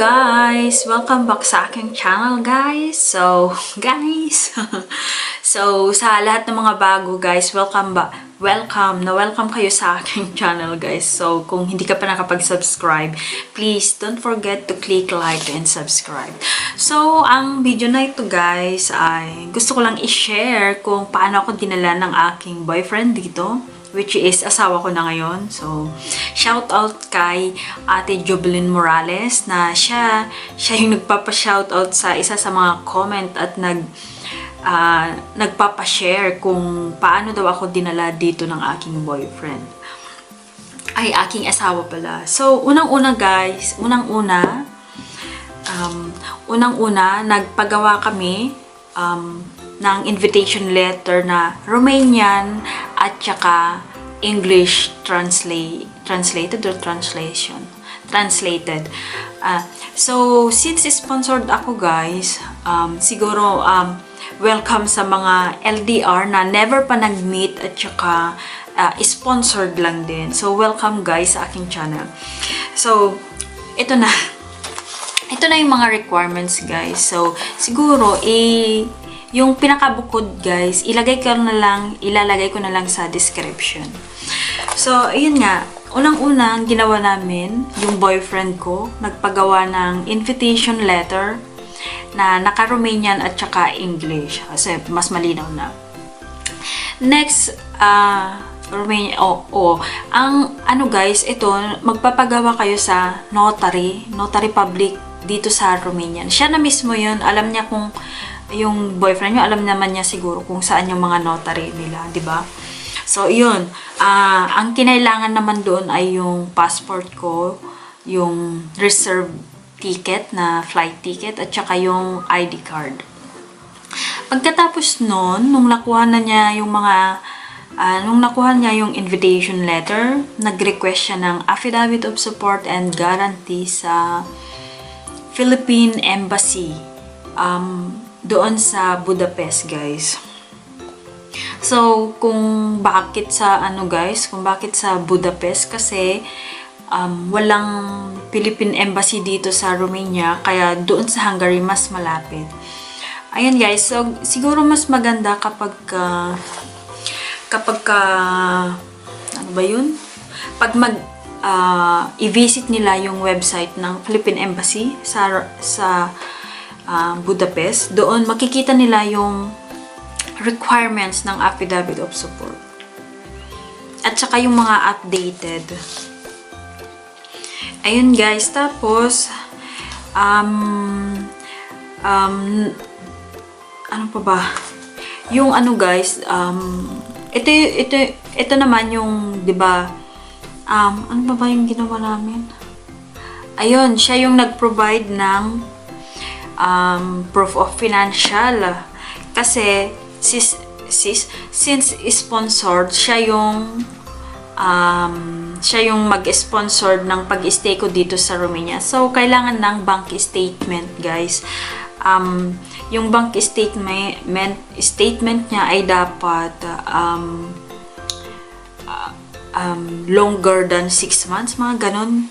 guys! Welcome back sa aking channel guys. So sa lahat ng mga bago guys, welcome kayo sa aking channel guys. So kung hindi ka pa nakapag-subscribe, please don't forget to click like and subscribe. So ang video na ito guys ay gusto ko lang i-share kung paano ako dinala ng aking boyfriend dito, which is asawa ko na ngayon. So, shout out kay Ate Jovelyn Morales na siya yung nagpapa-shout out sa isa sa mga comment at nagpapa-share kung paano daw ako dinala dito ng aking boyfriend. Ay, aking asawa pala. So, unang-una guys, nagpagawa kami ng invitation letter na Romanian at saka English translated. So, since sponsored ako guys, siguro welcome sa mga LDR na never pa nag-meet at saka sponsored lang din. So, welcome guys sa aking channel. So, ito na yung mga requirements guys. So, siguro yung pinakabukod guys, ilalagay ko na lang sa description. So, ayun nga, unang-una ang ginawa namin, yung boyfriend ko, nagpagawa ng invitation letter na naka-Romanian at saka English. Kasi mas malinaw na. Next, Romanian, ang ano guys, ito, magpapagawa kayo sa notary public dito sa Romanian. Siya na mismo yun, alam niya kung yung boyfriend nyo, alam naman niya siguro kung saan yung mga notary nila, di ba? So, yun. Ang kinailangan naman doon ay yung passport ko, yung reserve ticket na flight ticket, at saka yung ID card. Pagkatapos noon, nung nakuha niya yung invitation letter, nag-request siya ng affidavit of support and guarantee sa Philippine Embassy. Doon sa Budapest guys. So kung bakit sa Budapest kasi walang Philippine Embassy dito sa Romania, kaya doon sa Hungary mas malapit. Ayan guys, so siguro mas maganda kapag ano ba yun? Pag i-visit nila yung website ng Philippine Embassy sa Budapest, doon makikita nila yung requirements ng affidavit of support. At saka yung mga updated. Ayun guys, tapos ano pa ba? Yung ano guys, ito naman yung, 'di ba? Ano pa ba yung ginawa namin? Ayun, siya yung nag-provide ng proof of financial kasi since sponsored siya yung mag-sponsor ng pag-stay ko dito sa Romania. So kailangan ng bank statement guys. Yung bank statement niya ay dapat longer than 6 months, mga ganon.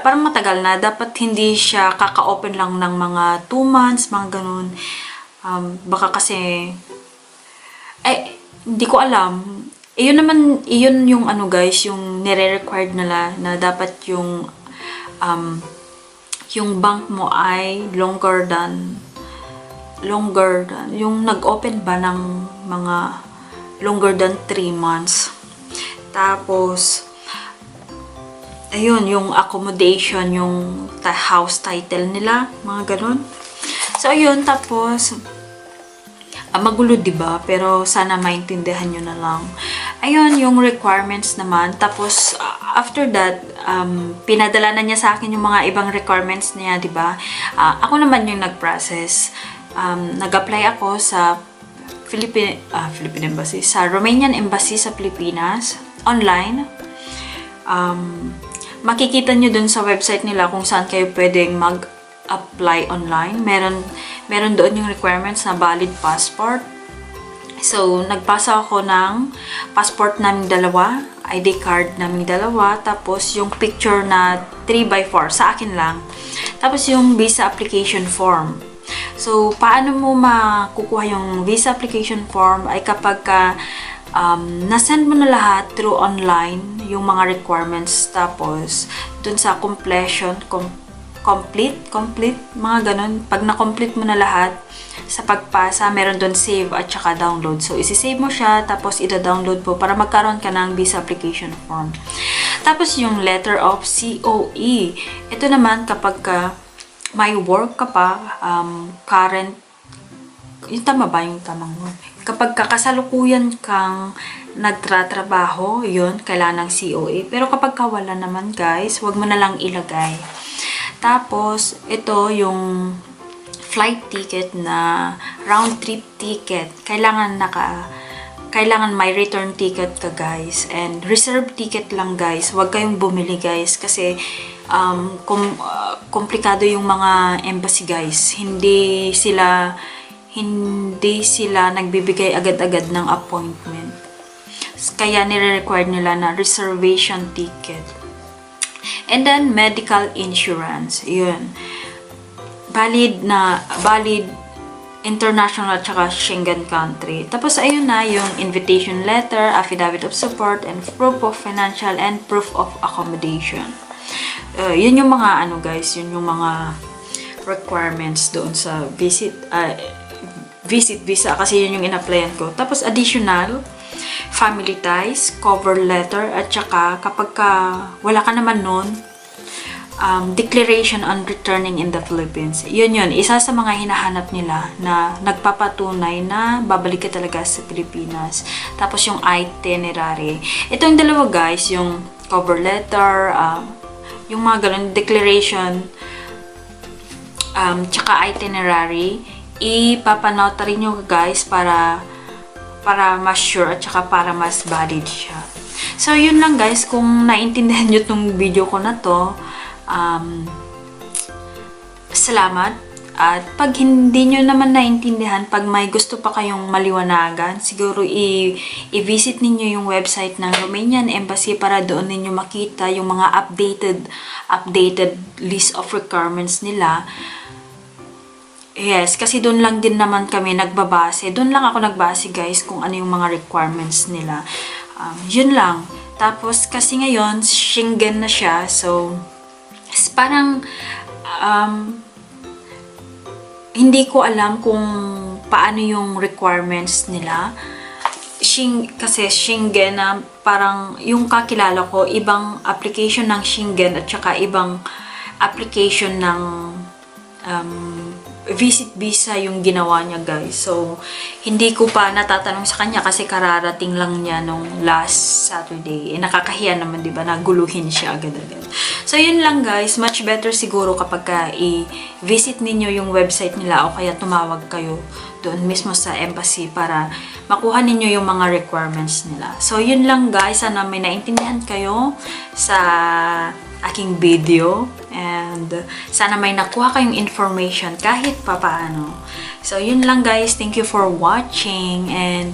Parang matagal na. Dapat hindi siya kaka-open lang ng mga 2 months, mga ganon. Baka kasi, hindi ko alam. Iyon yung ano guys, yung nire-required nila na dapat yung bank mo ay longer than, yung nag-open ba ng mga longer than 3 months. Tapos, ayun, yung accommodation, yung house title nila, mga ganun. So, ayun, tapos, magulo, diba? Pero, sana maintindihan nyo na lang. Ayun, yung requirements naman. Tapos, after that, pinadala na niya sa akin yung mga ibang requirements niya, diba? Ako naman yung nag-process. Nag-apply ako sa Philippine Embassy, sa Romanian Embassy sa Pilipinas, online. Makikita nyo dun sa website nila kung saan kayo pwedeng mag-apply online. Meron doon yung requirements na valid passport. So, nagpasa ako ng passport naming dalawa, ID card naming dalawa, tapos yung picture na 3x4 sa akin lang. Tapos yung visa application form. So, paano mo makukuha yung visa application form ay kapag nasend mo na lahat through online, yung mga requirements, tapos dun sa completion, complete, mga ganun. Pag na-complete mo na lahat, sa pagpasa, meron doon save at saka download. So, isi-save mo siya, tapos ida-download mo para magkaroon ka ng visa application form. Tapos, yung letter of COE. Ito naman, kapag may work ka pa, current, yung tama ba yung tamang word? Kapag kasalukuyan kang nagtratrabaho, yun, kailangan ng COE. Pero kapag wala naman, guys, wag mo na lang ilagay. Tapos, ito yung flight ticket na round trip ticket. Kailangan may return ticket ka, guys. And reserve ticket lang, guys. Huwag kayong bumili, guys. Kasi komplikado yung mga embassy, guys. Hindi sila nagbibigay agad-agad ng appointment. Kaya nire-require nila na reservation ticket. And then, medical insurance. Yun. Valid international at saka Schengen country. Tapos, ayun na yung invitation letter, affidavit of support, and proof of financial and proof of accommodation. Yun yung mga guys, yun yung mga requirements doon sa visit visa kasi yun yung in-applyan ko. Tapos, additional, family ties, cover letter, at saka kapag wala ka naman nun, declaration on returning in the Philippines. Yun. Isa sa mga hinahanap nila na nagpapatunay na babalik ka talaga sa Pilipinas. Tapos yung itinerary. Itong dalawa, guys, yung cover letter, yung mga ganun, declaration, tsaka itinerary, ipapanotary nyo, guys, para mas sure at saka para mas valid siya. So, yun lang, guys. Kung naintindihan nyo tong video ko na to, salamat. At pag hindi nyo naman naintindihan, pag may gusto pa kayong maliwanagan, siguro i-visit ninyo yung website ng Romanian Embassy para doon ninyo makita yung mga updated list of requirements nila. Yes, kasi doon lang din naman kami nagbabase. Doon lang ako nagbase, guys, kung ano yung mga requirements nila. Yun lang. Tapos, kasi ngayon, Schengen na siya. So, parang, hindi ko alam kung paano yung requirements nila. Kasi Schengen na parang, yung kakilala ko, ibang application ng Schengen at saka ibang application ng visit visa yung ginawa niya, guys. So, hindi ko pa natatanong sa kanya kasi kararating lang niya nung last Saturday. Nakakahiya naman, di ba? Naguluhin siya agad-agad. So, yun lang, guys. Much better siguro kapag i-visit ninyo yung website nila o kaya tumawag kayo doon mismo sa embassy para makuha ninyo yung mga requirements nila. So, yun lang, guys. Sana may naintindihan kayo sa aking video and sana may nakuha kayong information kahit papaano. So, yun lang, guys. Thank you for watching and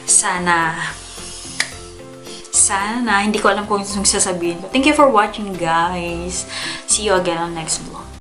sana hindi ko alam kung anong sasabihin ko. Thank you for watching, guys. See you again on next vlog.